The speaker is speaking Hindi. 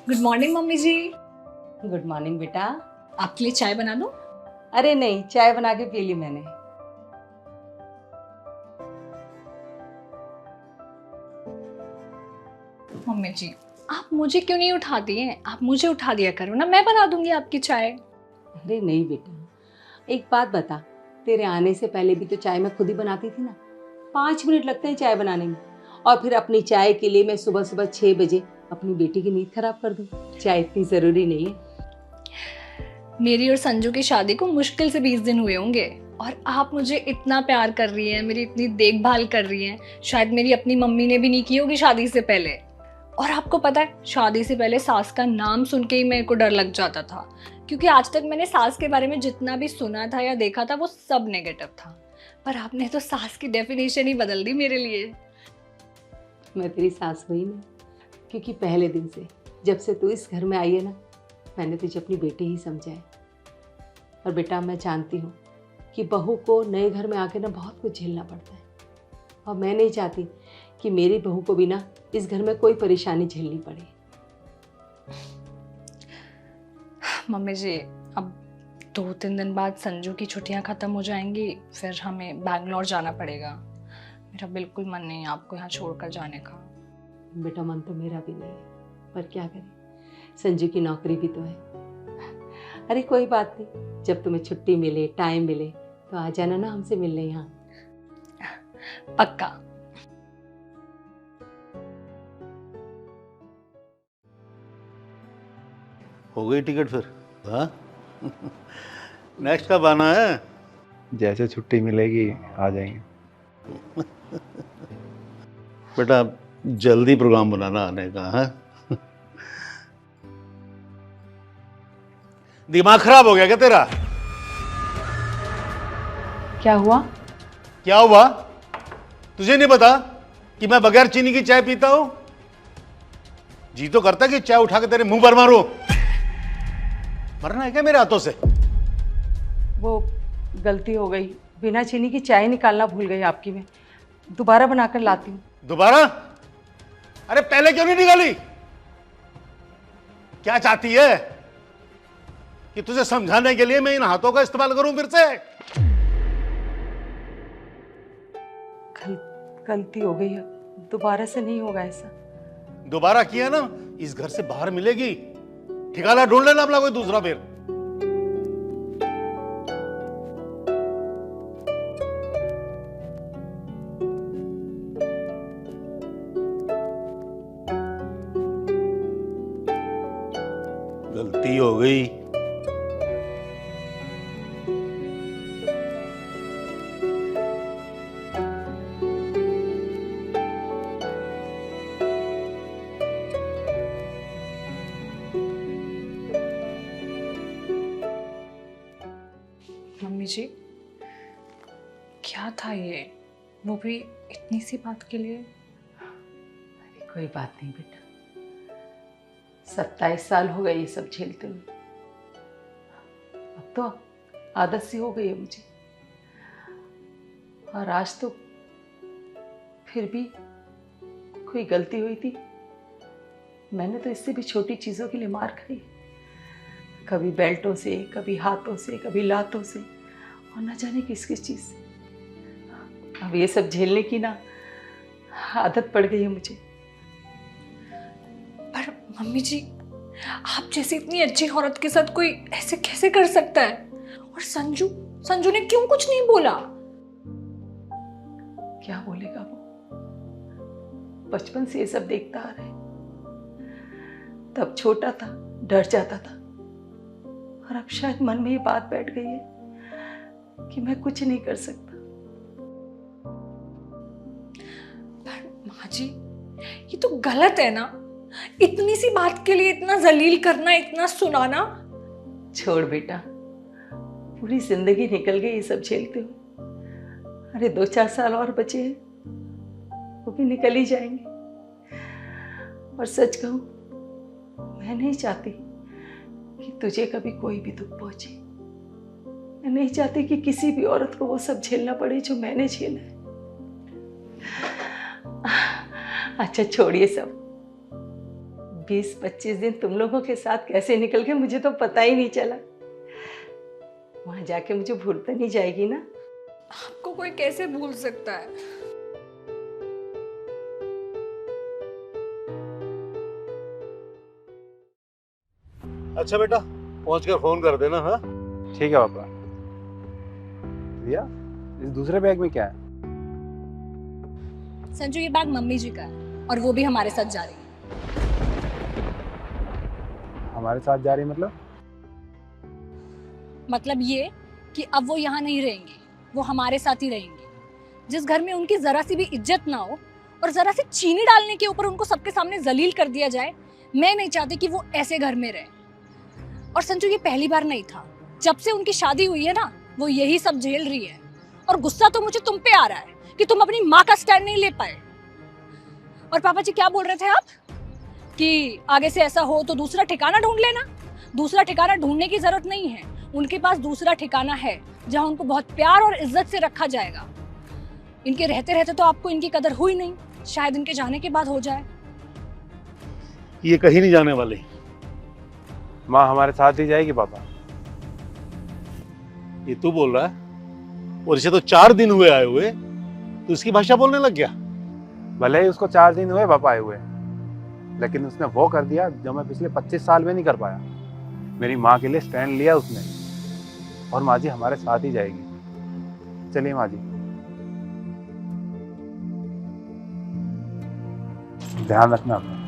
गुड मॉर्निंग मम्मी जी। गुड मॉर्निंग बेटा। आपके लिए चाय बना दूं? अरे नहीं, चाय बना के पी ली मैंने। मम्मी जी, आप मुझे क्यों नहीं उठाती हैं? आप मुझे उठा दिया करो ना, मैं बना दूंगी आपकी चाय। अरे नहीं बेटा, एक बात बता, तेरे आने से पहले भी तो चाय मैं खुद ही बनाती थी ना। 5 मिनट लगते हैं चाय बनाने में, और फिर अपनी चाय के लिए मैं सुबह सुबह 6 बजे अपनी बेटी की नींद खराब कर दूं। चाय इतनी जरूरी नहीं है। मेरी और संजू की शादी को मुश्किल से 20 दिन हुए होंगे, और आप मुझे इतना प्यार कर रही हैं, मेरी इतनी देखभाल कर रही हैं, शायद मेरी अपनी मम्मी ने भी नहीं की होगी शादी से पहले। और आपको पता है, शादी से पहले सास का नाम सुन के ही मेरे को डर लग जाता था, क्योंकि आज तक मैंने सास के बारे में जितना भी सुना था या देखा था वो सब नेगेटिव था। पर आपने तो सास की डेफिनेशन ही बदल दी मेरे लिए। मैं तेरी सास हुई ना, क्योंकि पहले दिन से जब से तू इस घर में आई है ना, मैंने तुझे अपनी बेटी ही समझा है। और बेटा, मैं जानती हूँ कि बहू को नए घर में आके ना बहुत कुछ झेलना पड़ता है, और मैं नहीं चाहती कि मेरी बहू को भी ना इस घर में कोई परेशानी झेलनी पड़े। मम्मी जी, अब 2-3 दिन बाद संजू की छुट्टियां खत्म हो जाएंगी, फिर हमें बैंगलोर जाना पड़ेगा। मेरा बिल्कुल मन नहीं है आपको यहाँ छोड़कर जाने का। बेटा, मन तो मेरा भी नहीं है, पर क्या करें, संजू की नौकरी भी तो है। अरे कोई बात नहीं, जब तुम्हें छुट्टी मिले, टाइम मिले, तो आ जाना ना हमसे मिलने यहाँ। पक्का। हो गई टिकट फिर? हाँ। नेक्स्ट कब आना है? जैसे छुट्टी मिलेगी आ जाएंगे। बेटा, जल्दी प्रोग्राम बनाना आने का है। दिमाग खराब हो गया क्या तेरा? क्या हुआ? क्या हुआ? तुझे नहीं पता कि मैं बगैर चीनी की चाय पीता हूं? जी तो करता है कि चाय उठा के तेरे मुंह पर मारूं। मरना है क्या मेरे हाथों से? वो गलती हो गई, बिना चीनी की चाय निकालना भूल गई आपकी। मैं दोबारा बनाकर लाती हूँ। दोबारा? अरे पहले क्यों नहीं निकाली? क्या चाहती है कि तुझे समझाने के लिए मैं इन हाथों का इस्तेमाल करूं फिर से? गलती हो गई है, दोबारा से नहीं होगा ऐसा। दोबारा किया ना, इस घर से बाहर मिलेगी। ठिकाना ढूंढ लेना अपना कोई दूसरा फिर। गलती हो गई। मम्मी जी, क्या था ये, वो भी इतनी सी बात के लिए? अरे कोई बात नहीं बेटा, 27 साल हो गए ये सब झेलते हुए। अब तो आदत सी हो गई है मुझे। और आज तो फिर भी कोई गलती हुई थी। मैंने तो इससे भी छोटी चीज़ों के लिए मार खाई, कभी बेल्टों से, कभी हाथों से, कभी लातों से, और न जाने किस किस चीज़ से। अब ये सब झेलने की ना आदत पड़ गई है मुझे। पर मम्मी जी, आप जैसी इतनी अच्छी औरत के साथ कोई ऐसे कैसे कर सकता है? और संजू संजू ने क्यों कुछ नहीं बोला? क्या बोलेगा वो? बचपन से ये सब देखता आ रहा है। तब छोटा था, डर जाता था, और अब शायद मन में ये बात बैठ गई है कि मैं कुछ नहीं कर सकता। पर माँ जी, ये तो गलत है ना, इतनी सी बात के लिए इतना जलील करना, इतना सुनाना। छोड़ बेटा, पूरी जिंदगी निकल गई ये सब झेलते हुए। अरे 2-4 साल और बचे हैं, वो भी निकल ही जाएंगे। और सच कहूं, मैं नहीं चाहती कि तुझे कभी कोई भी दुख पहुंचे। मैं नहीं चाहती कि किसी भी औरत को वो सब झेलना पड़े जो मैंने झेला है। अच्छा छोड़िए सब, 20-25 दिन तुम लोगों के साथ कैसे निकल गए मुझे तो पता ही नहीं चला। वहां जाके मुझे भूल तो नहीं जाएगी ना? आपको कोई कैसे भूल सकता है? अच्छा बेटा, पहुंच कर फोन कर देना। हाँ ठीक है पापा। भैया इस दूसरे बैग में क्या है? संजू, ये बैग मम्मी जी का है और वो भी हमारे साथ जा रही है। हमारे साथ जा रही मतलब? मतलब ये कि अब वो यहाँ नहीं रहेंगी, वो हमारे साथ ही रहेंगी। जिस घर में उनकी जरा सी भी इज्जत ना हो और जरा सी चीनी डालने के ऊपर उनको सबके सामने जलील कर दिया जाए, मैं नहीं चाहती कि वो ऐसे घर में रहे। और संजू, ये पहली बार नहीं था। जब से उनकी शादी हुई है ना, वो यही सब झेल रही है। और गुस्सा तो मुझे तुम पे आ रहा है कि तुम अपनी माँ का स्टैंड नहीं ले पाए। और पापा जी क्या बोल रहे थे आप? कि आगे से ऐसा हो तो दूसरा ठिकाना ढूंढ लेना। दूसरा ठिकाना ढूंढने की जरूरत नहीं है। उनके पास दूसरा ठिकाना है जहाँ उनको बहुत प्यार और इज्जत से रखा जाएगा। इनके रहते रहते तो आपको इनकी कदर हुई नहीं, शायद इनके जाने के बाद हो जाए। ये कहीं नहीं जाने वाले। माँ हमारे साथ ही जाएगी पापा। ये तू बोल रहा है? और इसे तो 4 दिन हुए आए हुए, तो इसकी भाषा बोलने लग गया। भले ही उसको 4 दिन हुए पापा आए हुए, लेकिन उसने वो कर दिया जो मैं पिछले 25 साल में नहीं कर पाया। मेरी माँ के लिए स्टैंड लिया उसने। और माँ जी हमारे साथ ही जाएगी। चलिए माँ जी, ध्यान रखना अपना।